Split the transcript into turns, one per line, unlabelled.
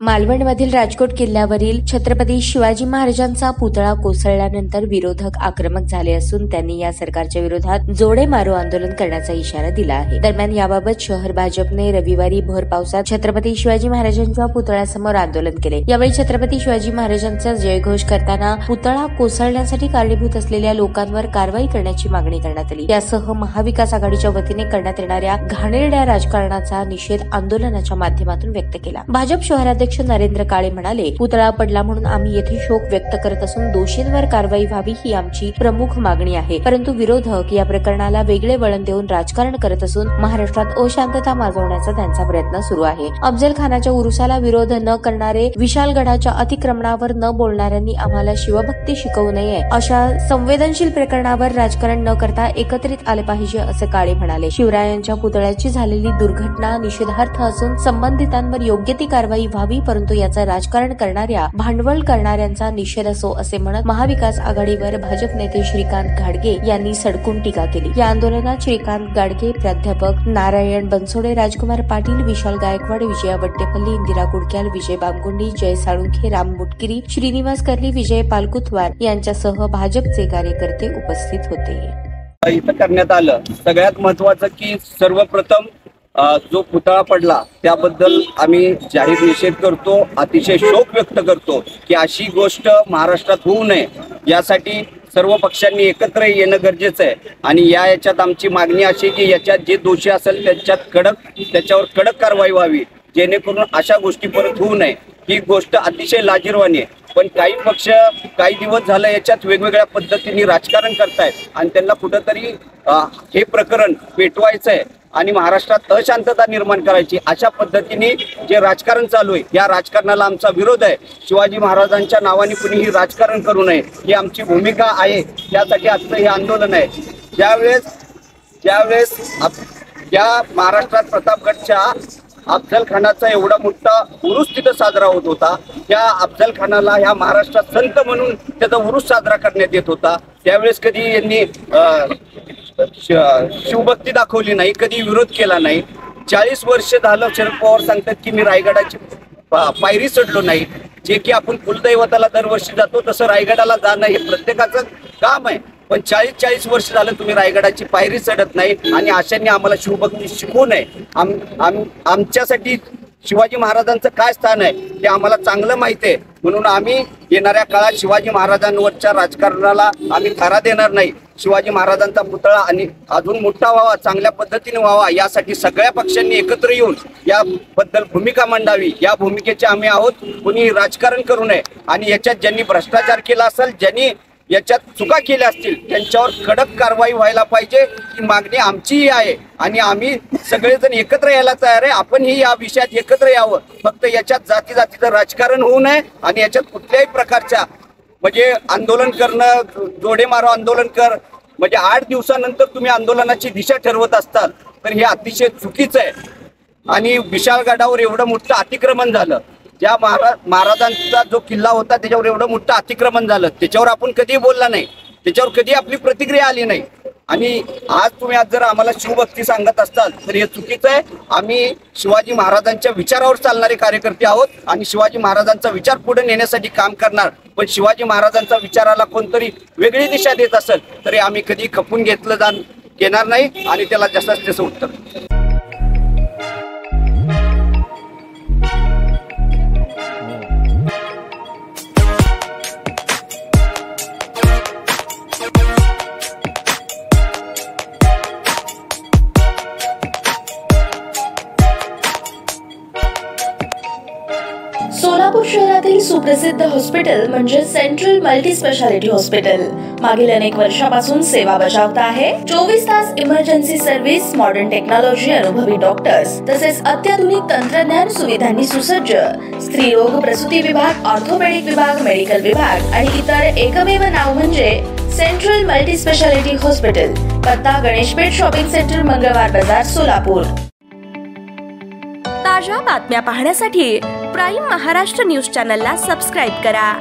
मालवणमधील राजकोट किल्ल्यावरील छत्रपती शिवाजी महाराजांचा पुतळा कोसळल्यानंतर विरोधक आक्रमक झाले असून त्यांनी या सरकारच्या विरोधात जोडे मारो आंदोलन करण्याचा इशारा दिला आहे। दरम्यान याबाबत शहर भाजपने रविवारी भर पावसात छत्रपती शिवाजी महाराजांच्या पुतळ्यासमोर आंदोलन केले। यावेळी छत्रपती शिवाजी महाराजांचा जयघोष करताना पुतळा कोसळण्यासाठी कारणीभूत असलेल्या लोकांवर कारवाई करण्याची मागणी करण्यात आली। यासह महाविकास आघाडीच्या वतीने करण्यात येणाऱ्या घाणेरड्या राजकारणाचा निषेध आंदोलनाच्या माध्यमातून व्यक्त केला। भाजप शहराध्यक्ष नरेंद्र काळे म्हणाले, पुतळा पडला म्हणून आम्ही येथे शोक व्यक्त करत असून दोषींवर कारवाई व्हावी ही आमची प्रमुख मागणी आहे। परंतु विरोधक या प्रकरणाला वेगळे वळण देऊन राजकारण करत असून महाराष्ट्रात अशांतता माजवण्याचा त्यांचा प्रयत्न सुरू आहे। अफजल खानाच्या उरुसाला विरोध न करणारे, विशालगडाच्या अतिक्रमणावर न बोलणाऱ्यांनी आम्हाला शिवभक्ती शिकवू नये, अशा संवेदनशील प्रकरणावर राजकारण न करता एकत्रित आले पाहिजे असे काळे म्हणाले। शिवरायांच्या पुतळ्याची झालेली दुर्घटना निषेधार्थ असून संबंधितांवर योग्य ती कारवाई व्हावी, परंतु याचा राजकारण करणाऱ्या, भांडवल करणाऱ्यांचा निषेध असो असे म्हणत महाविकास आघाडीवर भाजप नेते श्रीकांत घाडगे यांनी सडकून टीका केली। या आंदोलनात श्रीकांत घाडगे, प्राध्यापक नारायण बनसोडे, राजकुमार पाटील, विशाल गायकवाड, विजया वट्टेपल्ली, इंदिरा कुडक्याल, विजय बामगुंडी, जय साळुंखे, राम मुटकिरी, श्रीनिवास कर्ली, विजय पालकुतवार यांच्यासह भाजपचे कार्यकर्ते उपस्थित होते।
इथं करण्यात आलं सगळ्यात महत्त्वाचं की सर्वप्रथम जो पुतळा पडला त्याबद्दल आम्ही जाहीर निषेध करतो, अतिशय शोक व्यक्त करतो की अशी गोष्ट महाराष्ट्रात होऊ नये यासाठी सर्व पक्षांनी एकत्र येणं गरजेचं आहे। आणि याच्यात आमची मागणी अशी की याच्यात जे दोषी असेल त्याच्यावर कडक कारवाई व्हावी, जेणेकरून अशा गोष्टी परत होऊ नये। ही गोष्ट अतिशय लाजिरवाणी आहे, पण काही पक्ष काही दिवस झालं याच्यात वेगवेगळ्या पद्धतीने राजकारण करतायत आणि त्यांना कुठंतरी हे प्रकरण पेटवायचं आहे आणि महाराष्ट्रात अशांतता निर्माण करायची, अशा पद्धतीने जे राजकारण चालू आहे या राजकारणाला आमचा विरोध आहे। शिवाजी महाराजांच्या नावाने कुणीही राजकारण करू नये ही आमची भूमिका आहे, त्यासाठी आजचं हे आंदोलन आहे। ज्यावेळेस या महाराष्ट्रात प्रतापगडच्या अफजल खानाचा एवढा मोठा उरूस तिथं साजरा होत होता, त्या अफजल खानाला ह्या महाराष्ट्रात संत म्हणून त्याचा उरूस साजरा करण्यात येत होता, त्यावेळेस कधी यांनी शिवभक्ती दाखवली नाही, कधी विरोध केला नाही। 40 वर्ष झालं शरद पवार सांगतात की मी रायगडाची पायरी चढलो नाही, जे की आपण कुलदैवताला दरवर्षी जातो तसं रायगडाला जाणं हे प्रत्येकाचं काम आहे, पण 40 वर्ष झालं तुम्ही रायगडाची पायरी चढत नाही आणि अशांनी आम्हाला शिवभक्ती शिकवू नये। आमच्यासाठी शिवाजी महाराजांचं काय स्थान आहे ते आम्हाला चांगलं माहिती आहे, म्हणून आम्ही येणाऱ्या काळात शिवाजी महाराजांवरच्या राजकारणाला आम्ही थारा देणार नाही। शिवाजी महाराजांचा पुतळा आणि अजून मोठा व्हावा, चांगल्या पद्धतीने व्हावा यासाठी सगळ्या पक्षांनी एकत्र येऊन याबद्दल भूमिका मांडावी। या भूमिकेचे आम्ही आहोत, कुणी राजकारण करू नये आणि याच्यात ज्यांनी भ्रष्टाचार केला असेल, ज्यांनी याच्यात चुका केल्या असतील त्यांच्यावर कडक कारवाई व्हायला पाहिजे ही मागणी आमचीही आहे आणि आम्ही सगळेजण एकत्र यायला तयार आहे। आपणही या विषयात एकत्र यावं, फक्त याच्यात जातीचं राजकारण होऊ नये आणि याच्यात कुठल्याही प्रकारच्या म्हणजे आंदोलन करणं, जोडे मारो आंदोलन कर म्हणजे 8 दिवसानंतर तुम्ही आंदोलनाची दिशा ठरवत असताल तर हे अतिशय चुकीचं आहे। आणि विशालगडावर एवढं मोठं अतिक्रमण झालं, ज्या महाराजांचा जो किल्ला होता त्याच्यावर एवढं मोठं अतिक्रमण झालं, त्याच्यावर आपण कधी बोलला नाही, त्याच्यावर कधी आपली प्रतिक्रिया आली नाही। आणि तुम्ही आज जर आम्हाला शिवभक्ती सांगत असताल तर हे चुकीचं आहे। आम्ही शिवाजी महाराजांच्या विचारावर चालणारे कार्यकर्ते आहोत आणि शिवाजी महाराजांचा विचार पुढे नेण्यासाठी काम करणार, पण शिवाजी महाराजांचा विचाराला कोणतरी वेगळी दिशा देत असेल तरी आम्ही कधी खपून घेणार नाही आणि त्याला जसंच तसं उत्तर।
सोलापूर शहरातील सुप्रसिद्ध हॉस्पिटल म्हणजे सेंट्रल मल्टी स्पेशालिटी हॉस्पिटल मागील अनेक वर्षापासून सेवा बजावत आहे। 24 तास इमर्जन्सी सर्व्हिस, मॉडर्न टेक्नॉलॉजी, अनुभवी डॉक्टर्स तसेच अत्याधुनिक तंत्रज्ञान सुविधांनी सुसज्ज स्त्रीरोग प्रसूती विभाग, ऑर्थोपेडिक विभाग, मेडिकल विभाग आणि इतर एकमेव नाव म्हणजे सेंट्रल मल्टी स्पेशालिटी हॉस्पिटल। पत्ता गणेशपेठ शॉपिंग सेंटर, मंगळवार बाजार, सोलापूर। ताज्या बातम्या पाहण्यासाठी प्राईम महाराष्ट्र न्यूज चॅनलला सबस्क्राईब करा।